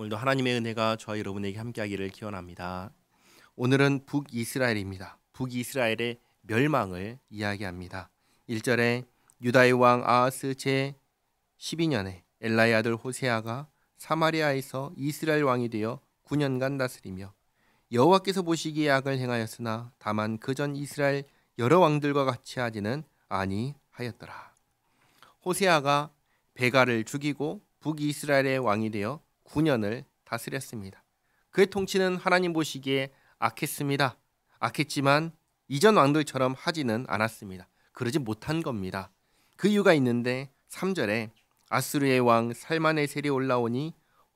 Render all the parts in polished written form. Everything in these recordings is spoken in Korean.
오늘도 하나님의 은혜가 저와 여러분에게 함께하기를 기원합니다. 오늘은 북이스라엘입니다. 북이스라엘의 멸망을 이야기합니다. 1절에 유다의 왕 아하스 제 12년에 엘라의 아들 호세아가 사마리아에서 이스라엘 왕이 되어 9년간 다스리며 여호와께서 보시기에 악을 행하였으나 다만 그전 이스라엘 여러 왕들과 같이 하지는 아니하였더라. 호세아가 베가를 죽이고 북이스라엘의 왕이 되어 9년을 다스렸습니다. 그의 통치는 하나님 보시기에 악했습니다. 악했지만 이전 왕들처럼 하지는 않았습니다. 그러지 못한 겁니다. 그 이유가 있는데 3절에 아수르의 왕 살마네셀이 올라오니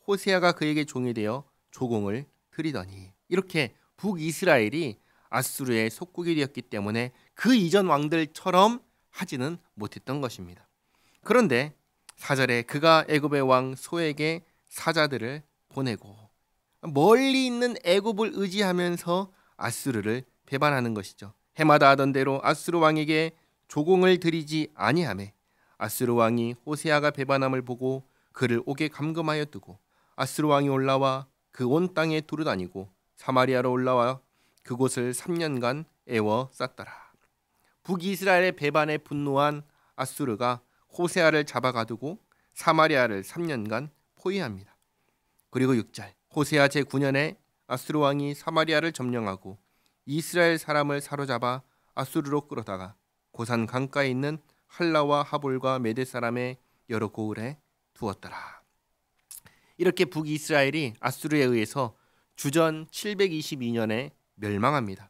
호세아가 그에게 종이 되어 조공을 드리더니, 이렇게 북이스라엘이 아수르의 속국이 되었기 때문에 그 이전 왕들처럼 하지는 못했던 것입니다. 그런데 4절에 그가 애굽의 왕 소에게 사자들을 보내고 멀리 있는 애굽을 의지하면서 아수르를 배반하는 것이죠. 해마다 하던 대로 아수르 왕에게 조공을 드리지 아니하매 아수르 왕이 호세아가 배반함을 보고 그를 옥에 감금하여 두고 아수르 왕이 올라와 그 온 땅에 두루다니고 사마리아로 올라와 그곳을 3년간 애워 쌌더라. 북이스라엘의 배반에 분노한 아수르가 호세아를 잡아가두고 사마리아를 3년간 포위합니다. 그리고 6절 호세아 제9년에 아수르 왕이 사마리아를 점령하고 이스라엘 사람을 사로잡아 아수르로 끌어다가 고산 강가에 있는 할라와 하볼과 메대 사람의 여러 고을에 두었더라. 이렇게 북이스라엘이 아수르에 의해서 주전 722년에 멸망합니다.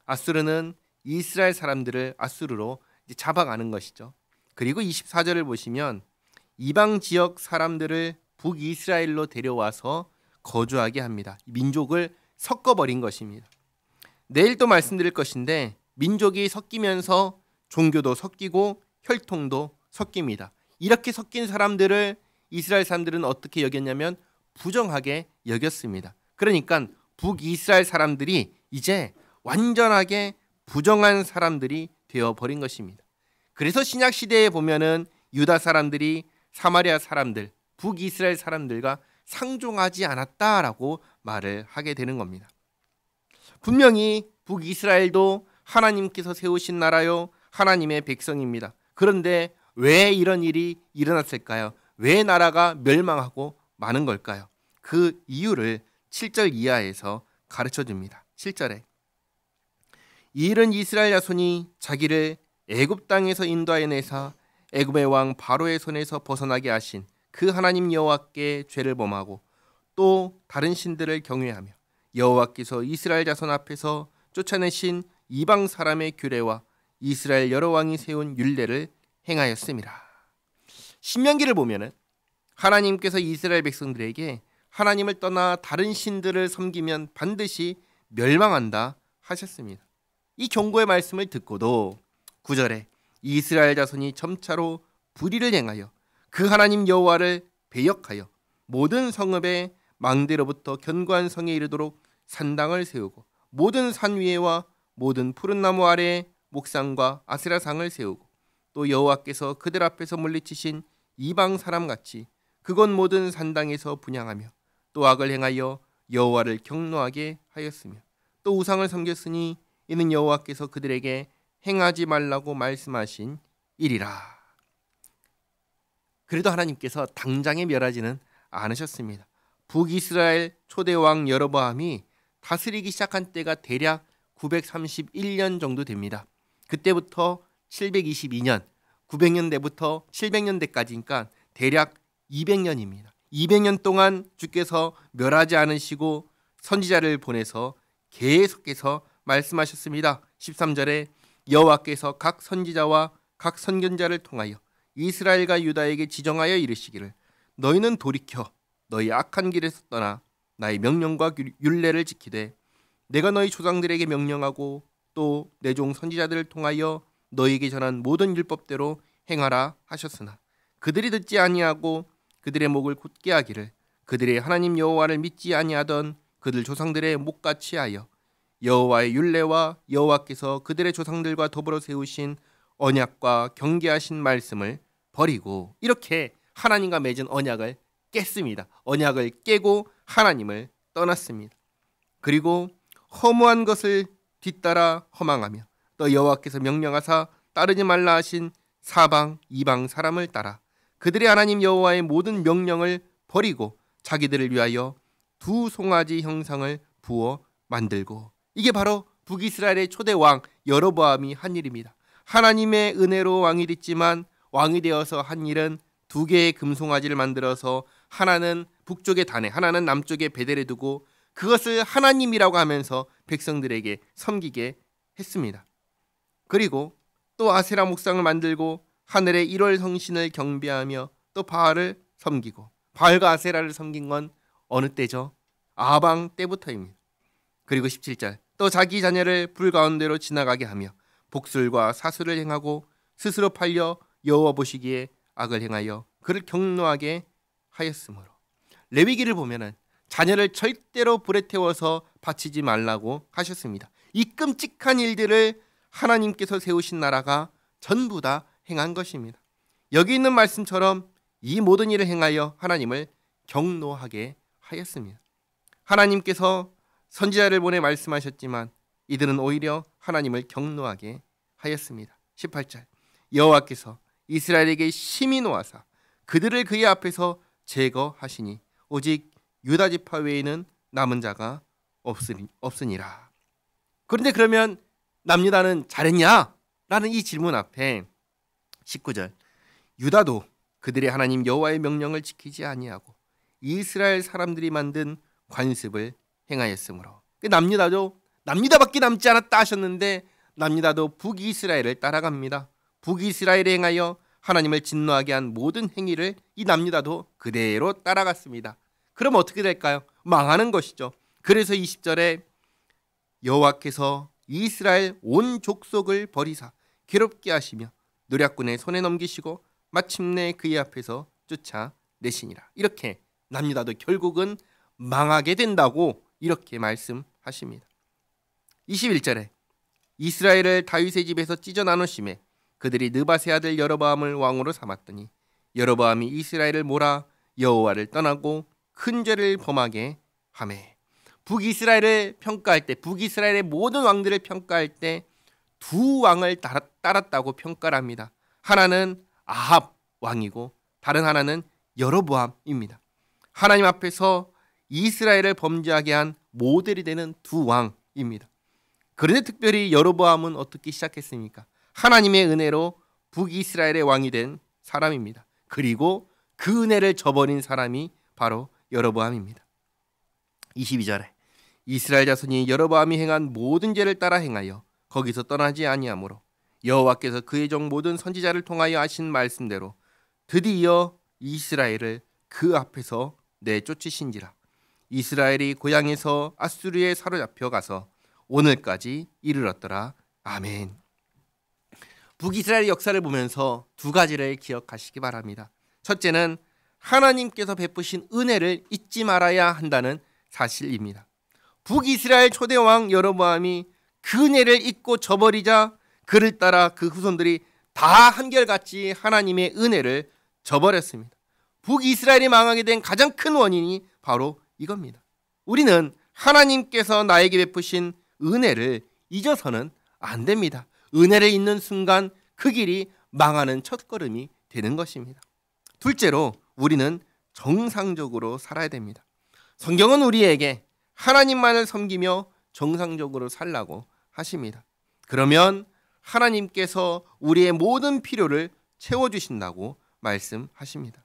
아수르는 이스라엘 사람들을 아수르로 잡아가는 것이죠. 그리고 24절을 보시면 이방 지역 사람들을 북이스라엘로 데려와서 거주하게 합니다. 민족을 섞어버린 것입니다. 내일 또 말씀드릴 것인데 민족이 섞이면서 종교도 섞이고 혈통도 섞입니다. 이렇게 섞인 사람들을 이스라엘 사람들은 어떻게 여겼냐면 부정하게 여겼습니다. 그러니까 북이스라엘 사람들이 이제 완전하게 부정한 사람들이 되어버린 것입니다. 그래서 신약 시대에 보면은 유다 사람들이 사마리아 사람들, 북이스라엘 사람들과 상종하지 않았다라고 말을 하게 되는 겁니다. 분명히 북이스라엘도 하나님께서 세우신 나라요, 하나님의 백성입니다. 그런데 왜 이런 일이 일어났을까요? 왜 나라가 멸망하고 마는 걸까요? 그 이유를 7절 이하에서 가르쳐 줍니다. 7절에 이 일은 이스라엘 자손이 자기를 애굽 땅에서 인도하여 내사 애굽의 왕 바로의 손에서 벗어나게 하신 그 하나님 여호와께 죄를 범하고 또 다른 신들을 경외하며 여호와께서 이스라엘 자손 앞에서 쫓아내신 이방 사람의 규례와 이스라엘 여러 왕이 세운 율례를 행하였습니다. 신명기를 보면은 하나님께서 이스라엘 백성들에게 하나님을 떠나 다른 신들을 섬기면 반드시 멸망한다 하셨습니다. 이 경고의 말씀을 듣고도 9절에 이스라엘 자손이 점차로 불의를 행하여 그 하나님 여호와를 배역하여 모든 성읍의 망대로부터 견고한 성에 이르도록 산당을 세우고 모든 산 위에와 모든 푸른 나무 아래에 목상과 아세라상을 세우고 또 여호와께서 그들 앞에서 물리치신 이방 사람같이 그곳 모든 산당에서 분향하며 또 악을 행하여 여호와를 경노하게 하였으며 또 우상을 섬겼으니 이는 여호와께서 그들에게 행하지 말라고 말씀하신 일이라. 그래도 하나님께서 당장에 멸하지는 않으셨습니다. 북이스라엘 초대왕 여로보암이 다스리기 시작한 때가 대략 931년 정도 됩니다. 그때부터 722년, 900년대부터 700년대까지니까 대략 200년입니다. 200년 동안 주께서 멸하지 않으시고 선지자를 보내서 계속해서 말씀하셨습니다. 13절에 여호와께서 각 선지자와 각 선견자를 통하여 이스라엘과 유다에게 지정하여 이르시기를 너희는 돌이켜 너희 악한 길에서 떠나 나의 명령과 율례를 지키되 내가 너희 조상들에게 명령하고 또 내 종 선지자들을 통하여 너희에게 전한 모든 율법대로 행하라 하셨으나 그들이 듣지 아니하고 그들의 목을 곧게 하기를 그들의 하나님 여호와를 믿지 아니하던 그들 조상들의 목같이 하여 여호와의 율례와 여호와께서 그들의 조상들과 더불어 세우신 언약과 경계하신 말씀을 버리고, 이렇게 하나님과 맺은 언약을 깼습니다. 언약을 깨고 하나님을 떠났습니다. 그리고 허무한 것을 뒤따라 허망하며 또 여호와께서 명령하사 따르지 말라 하신 사방 이방 사람을 따라 그들의 하나님 여호와의 모든 명령을 버리고 자기들을 위하여 두 송아지 형상을 부어 만들고, 이게 바로 북이스라엘의 초대 왕 여로보암이 한 일입니다. 하나님의 은혜로 왕이 됐지만 왕이 되어서 한 일은 두 개의 금송아지를 만들어서 하나는 북쪽의 단에 하나는 남쪽의 베델에 두고 그것을 하나님이라고 하면서 백성들에게 섬기게 했습니다. 그리고 또 아세라 목상을 만들고 하늘의 1월 성신을 경배하며 또 바알을 섬기고, 바알과 아세라를 섬긴 건 어느 때죠? 아방 때부터입니다. 그리고 17절, 또 자기 자녀를 불 가운데로 지나가게 하며 복술과 사술을 행하고 스스로 팔려 여호와 보시기에 악을 행하여 그를 경노하게 하였으므로. 레위기를 보면은 자녀를 절대로 불에 태워서 바치지 말라고 하셨습니다. 이 끔찍한 일들을 하나님께서 세우신 나라가 전부 다 행한 것입니다. 여기 있는 말씀처럼 이 모든 일을 행하여 하나님을 경노하게 하였습니다. 하나님께서 선지자를 보내 말씀하셨지만 이들은 오히려 하나님을 경노하게 하였습니다. 18절, 여호와께서 이스라엘에게 심히 노하사 그들을 그의 앞에서 제거하시니 오직 유다 지파 외에는 남은 자가 없으니라. 그런데 그러면 남유다는 잘했냐? 라는 이 질문 앞에 19절, 유다도 그들의 하나님 여호와의 명령을 지키지 아니하고 이스라엘 사람들이 만든 관습을 행하였으므로. 남유다밖에 남지 않았다 하셨는데 남유다도 북이스라엘을 따라갑니다. 북이스라엘에 행하여 하나님을 진노하게 한 모든 행위를 이 남유다도 그대로 따라갔습니다. 그럼 어떻게 될까요? 망하는 것이죠. 그래서 20절에 여호와께서 이스라엘 온 족속을 버리사 괴롭게 하시며 노략군의 손에 넘기시고 마침내 그의 앞에서 쫓아내시니라. 이렇게 남유다도 결국은 망하게 된다고 이렇게 말씀하십니다. 21절에 이스라엘을 다윗의 집에서 찢어 나누심에 그들이 느밧의 아들 여로보암을 왕으로 삼았더니 여로보암이 이스라엘을 몰아 여호와를 떠나고 큰 죄를 범하게 하매. 북이스라엘을 평가할 때, 북이스라엘의 모든 왕들을 평가할 때 두 왕을 따랐다고 평가를 합니다. 하나는 아합 왕이고 다른 하나는 여로보암입니다. 하나님 앞에서 이스라엘을 범죄하게 한 모델이 되는 두 왕입니다. 그런데 특별히 여로보암은 어떻게 시작했습니까? 하나님의 은혜로 북이스라엘의 왕이 된 사람입니다. 그리고 그 은혜를 저버린 사람이 바로 여로보암입니다. 22절에 이스라엘 자손이 여로보암이 행한 모든 죄를 따라 행하여 거기서 떠나지 아니하므로 여호와께서 그의 종 모든 선지자를 통하여 하신 말씀대로 드디어 이스라엘을 그 앞에서 내쫓으신지라. 이스라엘이 고향에서 아수르에 사로잡혀 가서 오늘까지 이르렀더라. 아멘. 북이스라엘의 역사를 보면서 두 가지를 기억하시기 바랍니다. 첫째는 하나님께서 베푸신 은혜를 잊지 말아야 한다는 사실입니다. 북이스라엘 초대왕 여로보암이 그 은혜를 잊고 저버리자 그를 따라 그 후손들이 다 한결같이 하나님의 은혜를 저버렸습니다. 북이스라엘이 망하게 된 가장 큰 원인이 바로 이겁니다. 우리는 하나님께서 나에게 베푸신 은혜를 잊어서는 안 됩니다. 은혜를 잊는 순간 그 길이 망하는 첫걸음이 되는 것입니다. 둘째로 우리는 정상적으로 살아야 됩니다. 성경은 우리에게 하나님만을 섬기며 정상적으로 살라고 하십니다. 그러면 하나님께서 우리의 모든 필요를 채워주신다고 말씀하십니다.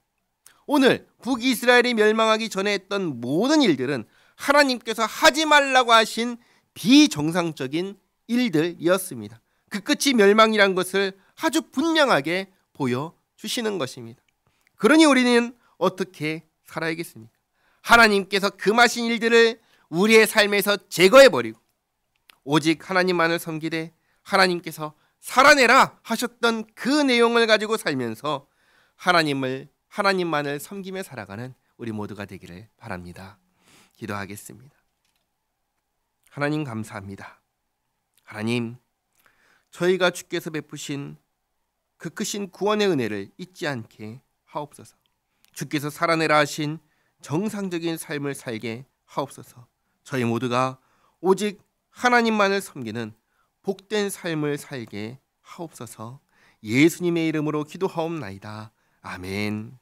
오늘 북이스라엘이 멸망하기 전에 했던 모든 일들은 하나님께서 하지 말라고 하신 비정상적인 일들이었습니다. 그 끝이 멸망이란 것을 아주 분명하게 보여주시는 것입니다. 그러니 우리는 어떻게 살아야겠습니까? 하나님께서 금하신 일들을 우리의 삶에서 제거해버리고 오직 하나님만을 섬기되 하나님께서 살아내라 하셨던 그 내용을 가지고 살면서 하나님만을 섬기며 살아가는 우리 모두가 되기를 바랍니다. 기도하겠습니다. 하나님 감사합니다. 하나님, 저희가 주께서 베푸신 그 크신 구원의 은혜를 잊지 않게 하옵소서. 주께서 살아내라 하신 정상적인 삶을 살게 하옵소서. 저희 모두가 오직 하나님만을 섬기는 복된 삶을 살게 하옵소서. 예수님의 이름으로 기도하옵나이다. 아멘.